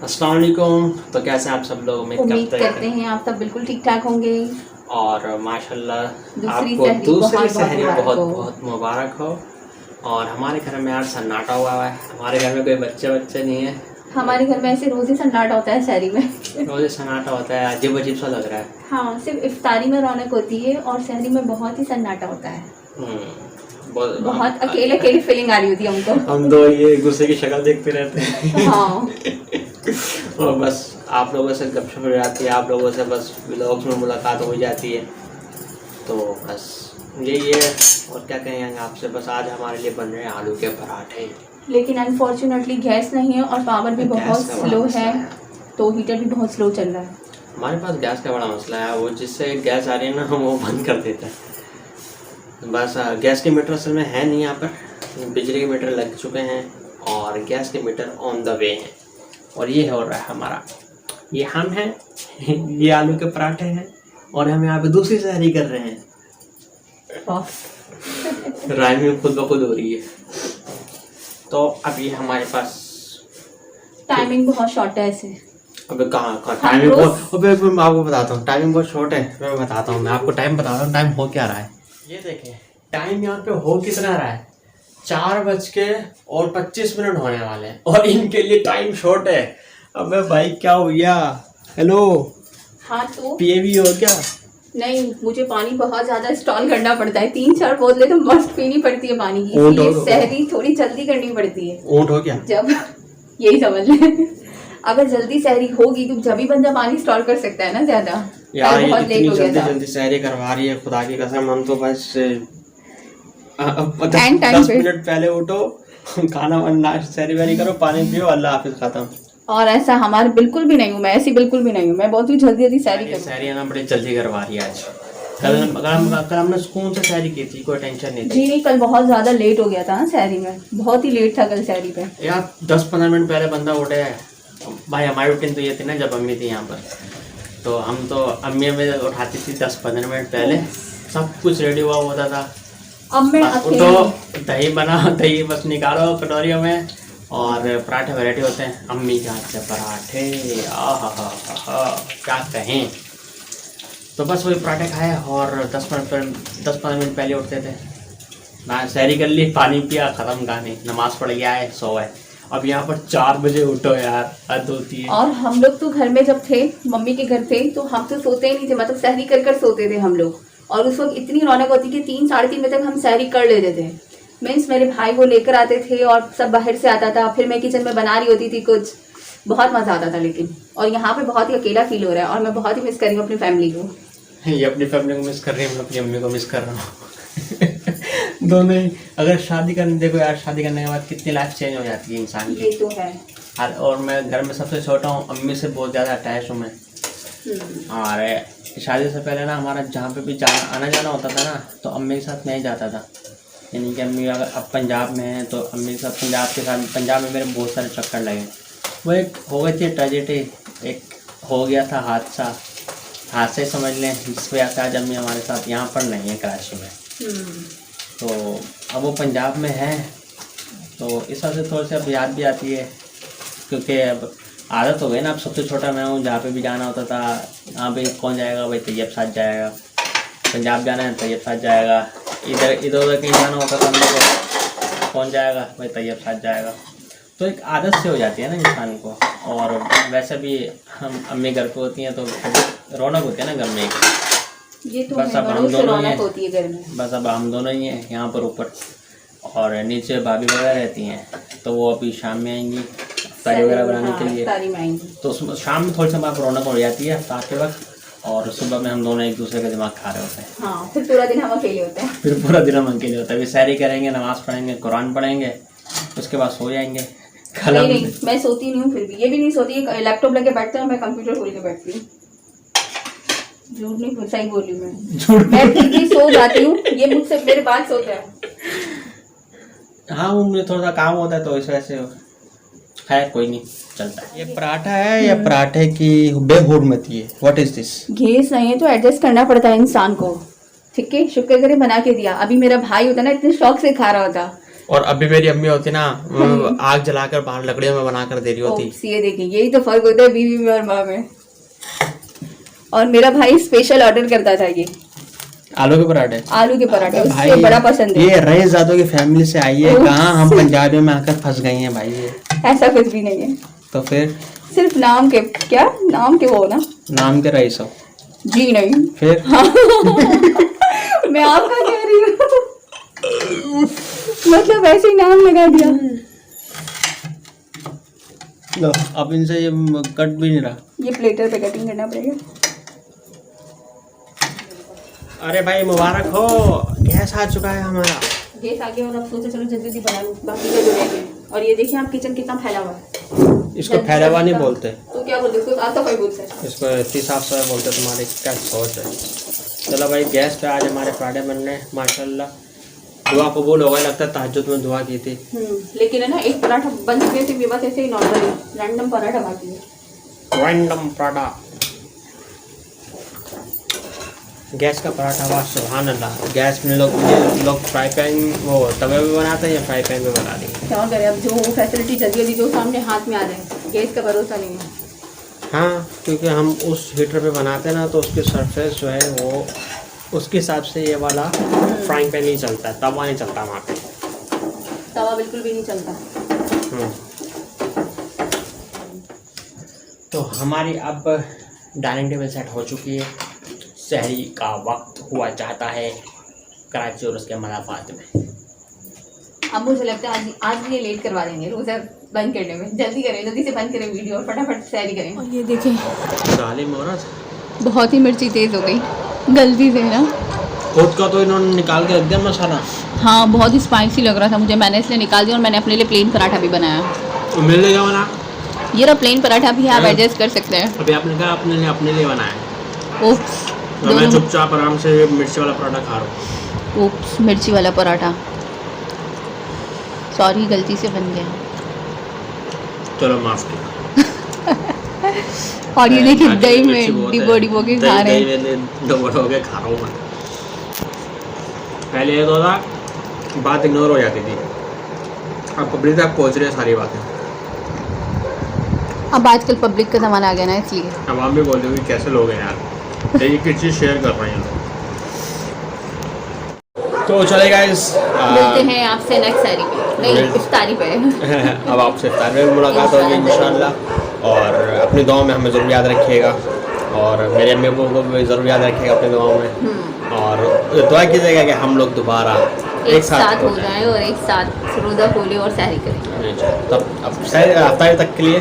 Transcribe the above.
अस्सलाम वालेकुम। तो कैसे आप सब लोग? उम्मीद करते हैं आप सब बिल्कुल ठीक ठाक होंगे और माशाल्लाह दूसरी आपको दूसरी सहरी बहुत बहुत बहुत बहुत मुबारक हो। और हमारे घर में यार सन्नाटा हुआ है। हमारे घर में कोई बच्चे नहीं है। हमारे घर में ऐसे रोज ही सन्नाटा होता है शहरी में। रोज सन्नाटा होता है, अजीब अजीब सा लग रहा है। हाँ, सिर्फ इफ्तारी में रौनक होती है और शहरी में बहुत ही सन्नाटा होता है। बहुत अकेले अकेले फीलिंग आ रही होती है हमको। हम दो ये एक दूसरे की शक्ल देखते रहते हैं। हाँ। और बस आप लोगों से गपशप हो जाती है, आप लोगों से बस व्लॉग्स में मुलाकात हो जाती है। तो बस यही है और क्या कहेंगे आपसे। बस आज हमारे लिए बन रहे हैं आलू के पराठे, लेकिन अनफॉर्चुनेटली गैस नहीं है और पावर भी बहुत स्लो है, तो हीटर भी बहुत स्लो चल रहा है। हमारे पास गैस का बड़ा मसला है। वो जिससे गैस आ रही है ना, हम वो बंद कर देते हैं। बस गैस के मीटर असल में है नहीं यहाँ पर। बिजली के मीटर लग चुके हैं और गैस के मीटर ऑन द वे हैं। और ये हो रहा है हमारा, ये हम हैं, ये आलू के पराठे हैं और हम यहाँ पे दूसरी सहरी कर रहे हैं। राइमिंग खुद ब खुद हो रही है। तो अभी हमारे पास टाइमिंग बहुत शॉर्ट है ऐसे। अबे कहाँ टाइमिंग बहुत, अबे मैं आपको बताता हूँ टाइमिंग बहुत शॉर्ट है। मैं बताता हूँ, मैं आपको टाइम बताता हूँ टाइम हो क्या रहा है। ये देखें टाइम यहाँ पे हो कितना रहा है, 4:25 होने वाले हैं और इनके लिए टाइम शॉर्ट है। अबे भाई क्या हो गया? हेलो हाँ तो पीएवी हो क्या? नहीं, मुझे पानी बहुत ज्यादा स्टॉल करना पड़ता है। 3-4 बोतलें तो मस्त पीनी पड़ती है पानी की, इसलिए सहरी थोड़ी जल्दी करनी पड़ती है। ऊँट हो क्या? जब यही समझ ले, अगर जल्दी सहरी होगी तो जब ही बंदा पानी स्टॉल कर सकता है ना ज्यादा। यार ये बहुत लेट हो गया था। जल्दी सहरी करवा रही है, खुदा की कसम। हम तो बस 10 मिनट पहले उठो, खाना वाना सहरी वहरी करो, पानी पियो, अल्लाह हाफिज, खत्म। और ऐसा हमारे बिल्कुल भी नहीं हूँ, मैं ऐसी बिल्कुल भी नहीं हूँ। मैं बहुत ही जल्दी सहरी करूँ। सहरी है ना बड़ी जल्दी करवा रही है आज। कल हमने सुकून से सहरी की थी, कोई टेंशन नहीं थी। जी नहीं, कल बहुत ज्यादा लेट हो गया था ना सहरी में, बहुत ही लेट था कल सहरी पे। यार 10-15 मिनट पहले बंदा उठे है भाई। हमारी रूटीन तो ये थी ना, जब अम्मी थी यहाँ पर तो हम तो अम्मी में उठाती थी 10-15 मिनट पहले, सब कुछ रेडी हुआ होता था। अब मैं उठो, दही बनाओ, दही बस निकालो कटोरियों में और पराठे वैरायटी होते हैं। अम्मी के हाथ से पराठे, क्या कहें। तो बस वही पराठे खाए और 10-15 मिनट पहले उठते थे ना, सहरी कर ली, पानी पिया, ख़त्म कहानी, नमाज पढ़ गया है, सोए। अब यहाँ पर 4 बजे उठो यार, हद होती है। और हम लोग तो घर में जब थे, मम्मी के घर थे, तो हम तो सोते ही नहीं थे, मतलब सहरी कर सोते थे हम लोग। और उस वक्त इतनी रौनक होती कि 3-3:30 बजे तक हम सहरी कर लेते थे। मीन्स मेरे भाई वो लेकर आते थे और सब बाहर से आता था, फिर मैं किचन में बना रही होती थी कुछ, बहुत मजा आता था। लेकिन और यहाँ पे बहुत ही अकेला फील हो रहा है और मैं बहुत ही मिस कर रही हूँ अपनी फैमिली को। ये अपनी फैमिली को मिस कर रही है, मैं अपनी अम्मी को मिस कर रहा हूँ। दोनों ही। अगर शादी करने, देखो यार, शादी करने के बाद कितनी लाइफ चेंज हो जाती है इंसान की। ये तो है। और मैं घर में सबसे छोटा हूँ, अम्मी से बहुत ज़्यादा अटैच हूँ मैं। और शादी से पहले ना हमारा जहाँ पे भी आना जाना होता था ना, तो अम्मी के साथ मैं ही जाता था। यानी कि अम्मी अगर अब पंजाब में है तो अम्मी के साथ पंजाब में मेरे बहुत सारे चक्कर लगे। वो एक हो गई थी ट्रेजेडी, एक हो गया था हादसे समझ लें, जिस वजह से आज अम्मी हमारे साथ यहाँ पर नहीं है, कराची में। तो अब वो पंजाब में है, तो इस वजह से थोड़ी सी अब याद भी आती है, क्योंकि अब आदत हो गई ना। अब सबसे छोटा मैं हूँ, जहाँ पे भी जाना होता था, यहाँ पे कौन जाएगा भाई, तैयब साथ जाएगा। पंजाब जाना है, तैयब साथ जाएगा। इधर उधर कहीं जाना होता था हम लोग को, कौन जाएगा भाई, तैयब साथ जाएगा। तो एक आदत से हो जाती है ना इंसान को। और वैसे भी हम अम्मी घर पे होती हैं तो रौनक होती है ना घर में। ये तो बस अब हम दोनों ही हैं, होती है घर में। बस अब हम दोनों ही हैं यहाँ पर ऊपर, और नीचे भाभी वगैरह रहती हैं, तो वो अभी शाम में आएंगी इफ्तारी वगैरह बनाने के लिए। तो शाम में थोड़ी सी हमारी रौनक हो जाती है इफ्तार के वक्त, और सुबह में हम दोनों एक दूसरे का दिमाग खा रहे होते हैं। हाँ, फिर पूरा दिन हम अकेले होते हैं। फिर पूरा दिन हम अकेले होते हैं। अभी सहरी करेंगे, नमाज़ पढ़ेंगे, कुरान पढ़ेंगे, उसके बाद सो जाएंगे। नहीं, मैं सोती नहीं हूँ, फिर भी ये भी नहीं सोती। लैपटॉप लेके बैठते हैं, मैं कंप्यूटर खोल के बैठती हूँ। झूठ नहीं, सही बोली मैं फिर भी सो जाती हूँ। ये मुझसे मेरे बाद सोते हैं। हाँ, मुझे थोड़ा सा काम होता है तो इस वजह से खैर कोई नहीं, चलता है। ये पराठा है या पराठे की बेहुरमती है? What is this? घेस नहीं है तो एडजस्ट करना पड़ता है इंसान को। ठीक है, शुक्र करे बना के दिया। अभी मेरा भाई होता ना, इतने शौक से खा रहा होता, और अभी मेरी अम्मी होती ना, आग जलाकर बाहर लकड़ियों में बनाकर दे रही होती। ये देखिए, यही तो फर्क होता है बीवी में और माँ में। और मेरा भाई स्पेशल ऑर्डर करता था ये आलू के पराठे। आलू के पराठे भाई उससे बड़ा पसंद है। ये रईसजादों की फैमिली से आई है, कहाँ हम पंजाबियों में आकर फंस गई हैं भाई। ये ऐसा कुछ भी नहीं है, तो फिर सिर्फ नाम के, क्या नाम के वो ना, नाम के रईस हो जी नहीं फिर। मैं आपका कह रही हूँ, मतलब ऐसे ही नाम लगा दिया। लो अब इनसे ये कट भी नहीं रहा। ये प्लेटर पे कटिंग करना पड़ेगा। अरे भाई मुबारक हो, गैस आ चुका है हमारा। गैस आ गया और अब सोचा चलो जल्दी जल्दी बना लूँ, बाकी का जो रह गया। और ये देखिए आप किचन कितना फैला हुआ है। इसको फैला हुआ नहीं बोलते, तो क्या बोलते, इसको साफ सफाई बोलते हैं। इसको इतनी साफ सफाई बोलते। तुम्हारी क्या सोच है। चलो भाई गैस पे आज हमारे पराठे बनने माशाल्लाह। दुआ कबूल हो गया, लगता है तहज्जुद में दुआ की थी। लेकिन है ना, एक पराठा बन चुके थे, बस ऐसे ही नॉर्मली रैंडम पराठा बाकी है। रैंडम पराठा, गैस का पराठा, वाह सुभान अल्लाह। गैस में लोग फ्राई पैन वो तवे में बनाते हैं या फ्राई पैन में बना देंगे। क्या करें अब, जो फैसिलिटी जल्दी जल्दी जो सामने हाथ में आ जाए, गैस का भरोसा नहीं है। हाँ क्योंकि हम उस हीटर पे बनाते हैं ना, तो उसकी सरफेस जो है वो उसके हिसाब से ये वाला फ्राइंग पैन नहीं चलता है, तवा नहीं चलता वहाँ पे। तवा बिल्कुल भी नहीं चलता। तो हमारी अब डाइनिंग टेबल सेट हो चुकी है। सहरी का वक्त हुआ चाहता है कराची और उसके मदाफात में। अब मुझे लगता है आज भी ये लेट करवा देंगे रोज़ा बंद करने में। जल्दी करें, जल्दी से बंद करें वीडियो और फटाफट तैयारी करें। और ये देखें, जालिम औरत, बहुत ही मिर्ची तेज़ हो गई गलती से ना। खुद का तो इन्होंने निकाल के रख दिया मसाला। हाँ बहुत ही स्पाइसी लग रहा था मुझे, मैंने इसलिए निकाल दिया। और मैंने अपने लिए प्लेन पराठा भी बनाया। तो मिल जाएगा बना, ये रहा प्लेन पराठा भी है, आप एडजस्ट कर सकते हैं। अभी आपने कहा अपने लिए बनाया। ओप्स, मैं चुपचाप आराम से मिर्ची वाला पराठा खा रहा हूँ। ओप्स, मिर्ची वाला पराठा, सॉरी गलती से बन गया। चलो माफ किया। और ये देखिए दही में डिबो के खा रहे हैं। डिबो के खा रहा हूँ मैं। पहले ये तो था बात इग्नोर हो जाती थी, अब पब्लिक तक पहुँच रही है सारी बातें। अब आजकल पब्लिक का ज़माना आ गया ना, इसलिए अब हम भी बोल रहे हो कि कैसे लोग हैं यार, ये किस चीज़ शेयर कर रहे हैं लोग। तो चले गाइस, मिलते हैं आपसे नेक्स्ट सारी पे, नहीं इफ्तारी पे। अब आपसे इफ्तार में मुलाकात होगी इंशाल्लाह। और अपनी दुआ में हमें ज़रूर याद रखिएगा, और मेरे अम्मी को भी ज़रूर याद रखिएगा अपनी दुआ में। और दुआ कीजिएगा कि हम लोग दोबारा एक साथ हो जाएं और एक साथ रोज़ा खोलें और सहरी करें। तब अब इफ्तारी तक के लिए